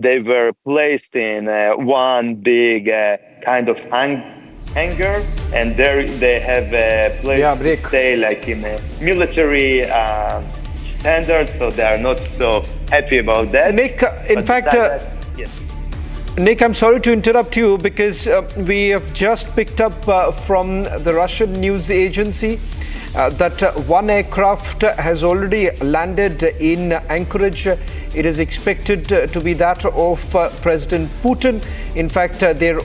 they were placed in one big kind of hangar, and there they have a place to stay, like in a military standard. So they are not so happy about that. Nick, in fact, yes. Nick, I'm sorry to interrupt you, because we have just picked up from the Russian news agency that one aircraft has already landed in Anchorage. It is expected to be that of President Putin. In fact, there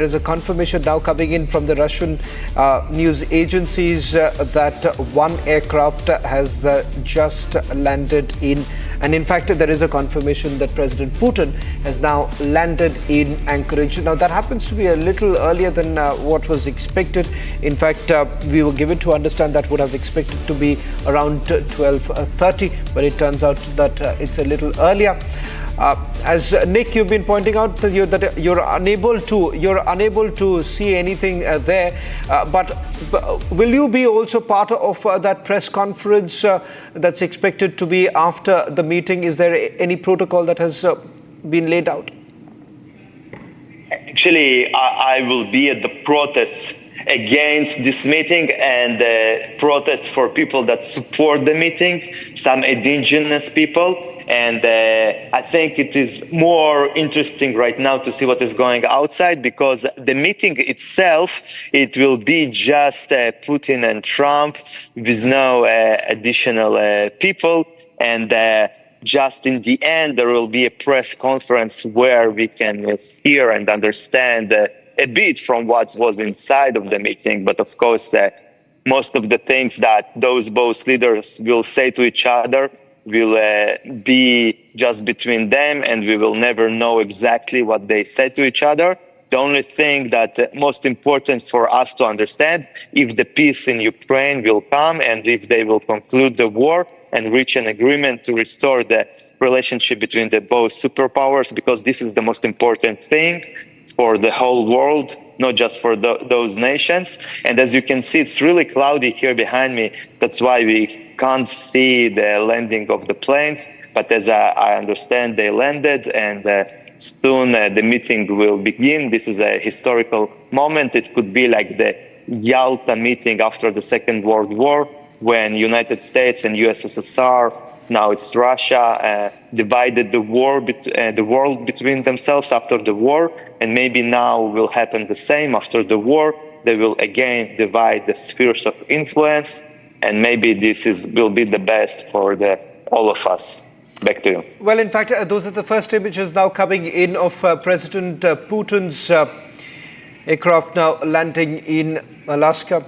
is a confirmation now coming in from the Russian news agencies that one aircraft has just landed in. And in fact, there is a confirmation that President Putin has now landed in Anchorage. Now, that happens to be a little earlier than what was expected. In fact, we were given to understand that would have expected to be around 12:30, but it turns out that it's a little earlier. As Nick, you've been pointing out that you're unable to see anything there. But will you be also part of that press conference that's expected to be after the meeting? Is there any protocol that has been laid out? Actually, I will be at the protests against this meeting and protest for people that support the meeting, some indigenous people. And I think it is more interesting right now to see what is going outside, because the meeting itself, it will be just Putin and Trump with no additional people. And just in the end, there will be a press conference where we can hear and understand a bit from what was inside of the meeting. But of course, most of the things that those both leaders will say to each other will be just between them, and we will never know exactly what they said to each other. The only thing that most important for us to understand, if the peace in Ukraine will come and if they will conclude the war and reach an agreement to restore the relationship between the both superpowers, because this is the most important thing for the whole world, not just for those nations. And as you can see, it's really cloudy here behind me. That's why we can't see the landing of the planes. But as I understand, they landed, and soon the meeting will begin. This is a historical moment. It could be like the Yalta meeting after the Second World War, when United States and USSR, now it's Russia, divided the world between themselves after the war. And maybe now will happen the same after the war. They will again divide the spheres of influence. And maybe this will be the best for all of us. Back to you. Well, in fact, those are the first images now coming in of President Putin's aircraft now landing in Alaska.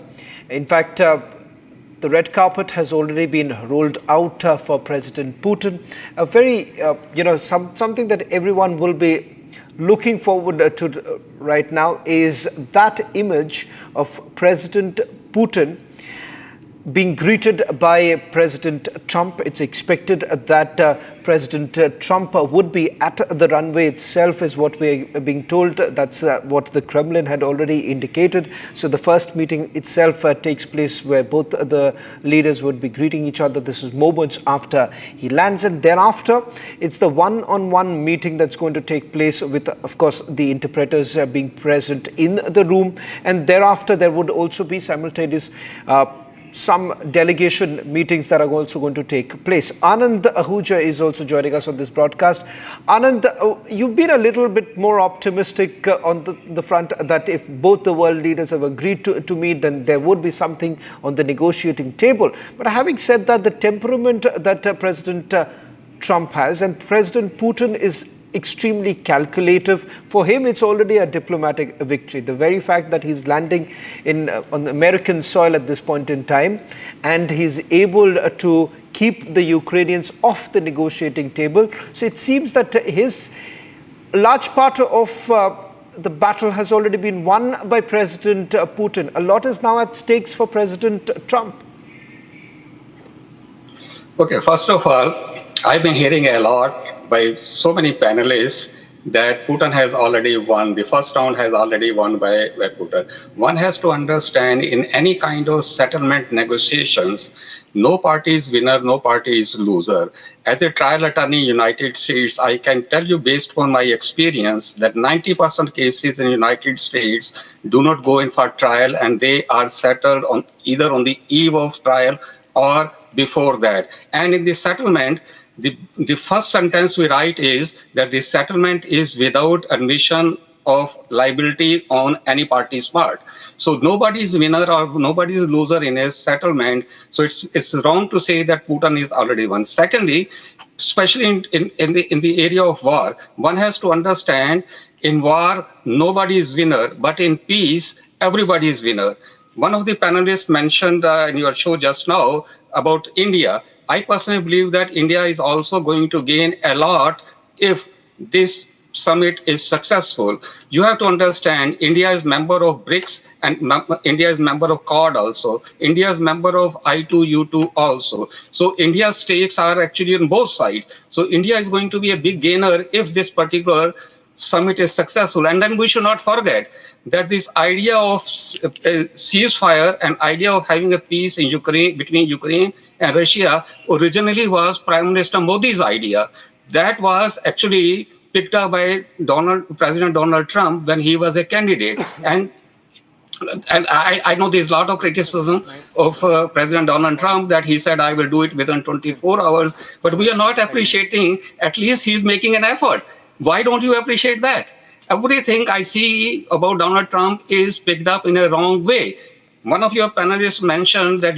In fact, the red carpet has already been rolled out for President Putin. A very, something that everyone will be looking forward to right now is that image of President Putin being greeted by President Trump. It's expected that President Trump would be at the runway itself, is what we're being told. That's what the Kremlin had already indicated. So the first meeting itself takes place where both the leaders would be greeting each other. This is moments after he lands, and thereafter it's the one-on-one meeting that's going to take place with, of course, the interpreters being present in the room. And thereafter there would also be simultaneous some delegation meetings that are also going to take place. Anand Ahuja is also joining us on this broadcast. Anand, you've been a little bit more optimistic on the front that if both the world leaders have agreed to meet, then there would be something on the negotiating table. But having said that, the temperament that President Trump has, and President Putin is extremely calculative. For him, it's already a diplomatic victory. The very fact that he's landing on the American soil at this point in time, and he's able to keep the Ukrainians off the negotiating table. So it seems that his large part of the battle has already been won by President Putin. A lot is now at stakes for President Trump. Okay, first of all, I've been hearing a lot by so many panelists that Putin has already won. The first round has already won by Putin. One has to understand in any kind of settlement negotiations, no party is winner, no party is loser. As a trial attorney in United States, I can tell you based on my experience that 90% cases in United States do not go in for trial and they are settled on either on the eve of trial or before that. And in the settlement, the first sentence we write is that the settlement is without admission of liability on any party's part. So nobody is winner or nobody is loser in a settlement. So it's wrong to say that Putin is already won. Secondly, especially in the area of war, one has to understand in war, nobody is winner, but in peace, everybody is winner. One of the panelists mentioned in your show just now about India. I personally believe that India is also going to gain a lot if this summit is successful. You have to understand India is member of BRICS and India is member of Quad also. India is member of I2U2 also. So India's stakes are actually on both sides. So India is going to be a big gainer if this particular summit is successful. And then we should not forget that this idea of ceasefire and idea of having a peace in Ukraine, between Ukraine and Russia originally was Prime Minister Modi's idea. That was actually picked up by President Donald Trump when he was a candidate. And I know there's a lot of criticism of President Donald Trump that he said, I will do it within 24 hours. But we are not appreciating, at least he's making an effort. Why don't you appreciate that? Everything I see about Donald Trump is picked up in a wrong way. One of your panelists mentioned that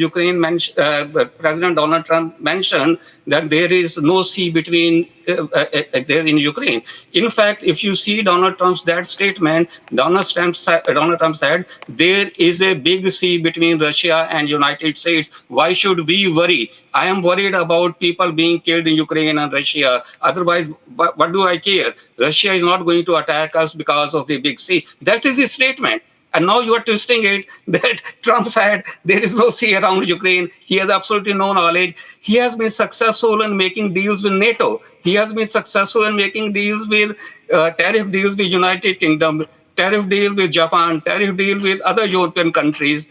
President Donald Trump mentioned that there is no sea between there in Ukraine. In fact, if you see Donald Trump's that statement, Donald Trump said there is a big sea between Russia and United States. Why should we worry? I am worried about people being killed in Ukraine and Russia. Otherwise, what do I care? Russia is not going to attack us because of the big sea. That is his statement. And now you are twisting it that Trump said there is no sea around Ukraine. He has absolutely no knowledge. He has been successful in making deals with NATO. He has been successful in making deals with tariff deals with United Kingdom, tariff deal with Japan, tariff deal with other European countries.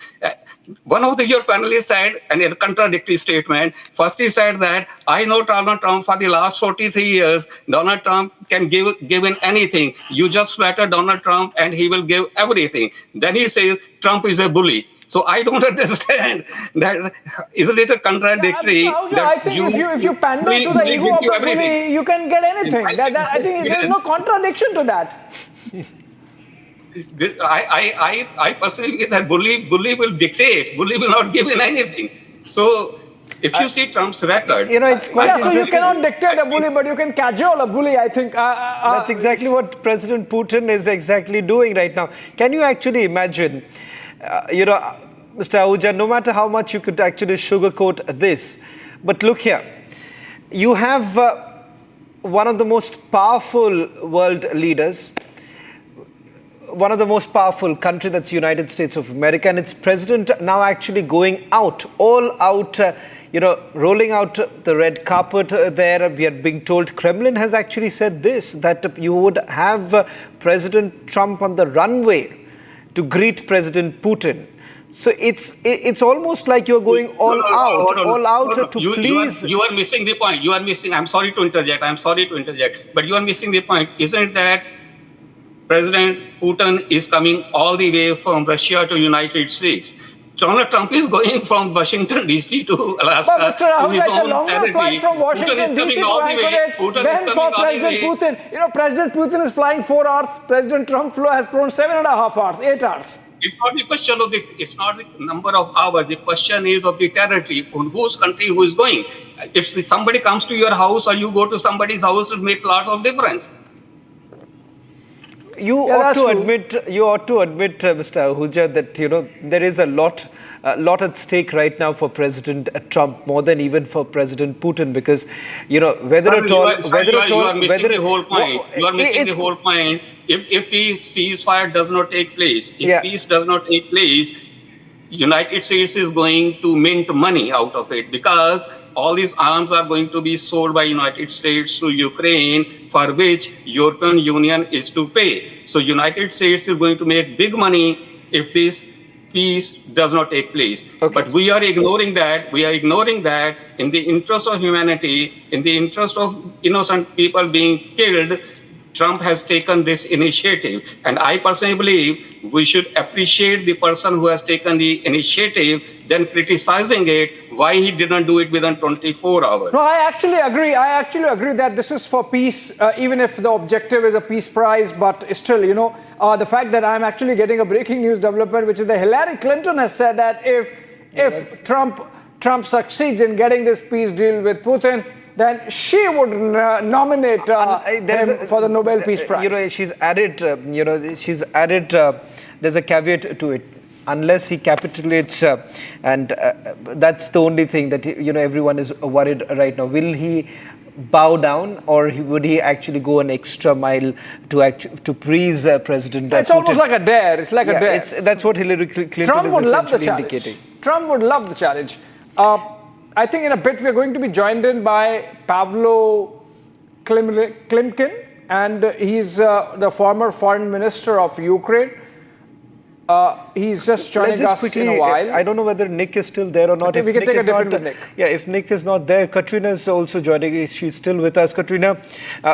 One of your panelists said, and in a contradictory statement, first he said that I know Donald Trump for the last 43 years. Donald Trump can give in anything. You just flatter Donald Trump and he will give everything. Then he says Trump is a bully. So I don't understand that. Isn't it a contradictory? Yeah, I think if you pander to the ego of a bully, you can get anything. I think there is no contradiction to that. I personally believe that bully will dictate. Bully will not give in anything. So if you see Trump's record, it's quite so you cannot dictate a bully, but you can cajole a bully. I think that's exactly what President Putin is exactly doing right now. Can you actually imagine? Mr. Ahuja, no matter how much you could actually sugarcoat this, but look here, you have one of the most powerful world leaders, one of the most powerful country, that's United States of America, and its president now actually going out, all out, rolling out the red carpet there. We are being told Kremlin has actually said this, that you would have President Trump on the runway to greet President Putin. So it's almost like you're going all out to please. You are missing the point. You are missing. I'm sorry to interject. But you are missing the point. Isn't it that President Putin is coming all the way from Russia to United States? Donald Trump is going from Washington, D.C. to Alaska. But Mr. Ahuja, it's a longer flight from Washington, D.C. to Anchorage than for President Putin. President Putin is flying 4 hours. President Trump has flown 7.5 hours, 8 hours. It's not the question of it's not the number of hours. The question is of the territory, on whose country who is going. If somebody comes to your house or you go to somebody's house, it makes lots of difference. You ought to admit, Mr. Ahuja, that there is a lot at stake right now for President Trump, more than even for President Putin, because you are missing the whole point. You are missing the whole point. If the ceasefire does not take place, if peace does not take place, United States is going to mint money out of it, because all these arms are going to be sold by United States to Ukraine, for which European Union is to pay. So United States is going to make big money if this peace does not take place. Okay. But we are ignoring that. We are ignoring that in the interest of humanity, in the interest of innocent people being killed. Trump has taken this initiative. And I personally believe we should appreciate the person who has taken the initiative, then criticizing it, why he didn't do it within 24 hours. No, I actually agree. I actually agree that this is for peace, even if the objective is a peace prize. But still, the fact that I'm actually getting a breaking news development, which is that Hillary Clinton has said that if Trump succeeds in getting this peace deal with Putin, then she would nominate him for the Nobel Peace Prize. She's added. There's a caveat to it. Unless he capitulates, and that's the only thing that everyone is worried right now. Will he bow down, or would he actually go an extra mile to please President Putin? It's almost like a dare. It's like a dare. That's what Hillary Clinton Trump is would love the essentially challenge. indicating. Trump would love the challenge. I think in a bit we're going to be joined in by Pavlo Klimkin, and he's the former foreign minister of Ukraine. He's just joining us quickly, in a while. I don't know whether Nick is still there or not. Okay, we can take a dip into Nick. Yeah, if Nick is not there, Katrina is also joining. She's still with us. Katrina,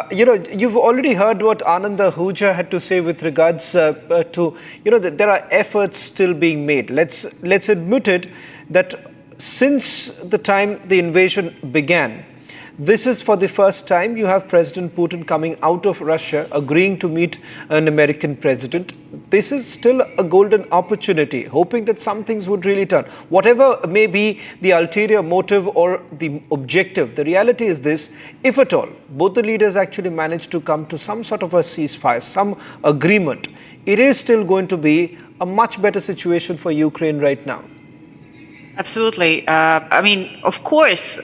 you've already heard what Anand Ahuja had to say with regards to, that there are efforts still being made. Let's admit it that since the time the invasion began, this is for the first time you have President Putin coming out of Russia, agreeing to meet an American president. This is still a golden opportunity, hoping that some things would really turn. Whatever may be the ulterior motive or the objective, the reality is this: if at all, both the leaders actually manage to come to some sort of a ceasefire, some agreement, it is still going to be a much better situation for Ukraine right now. Absolutely. Of course,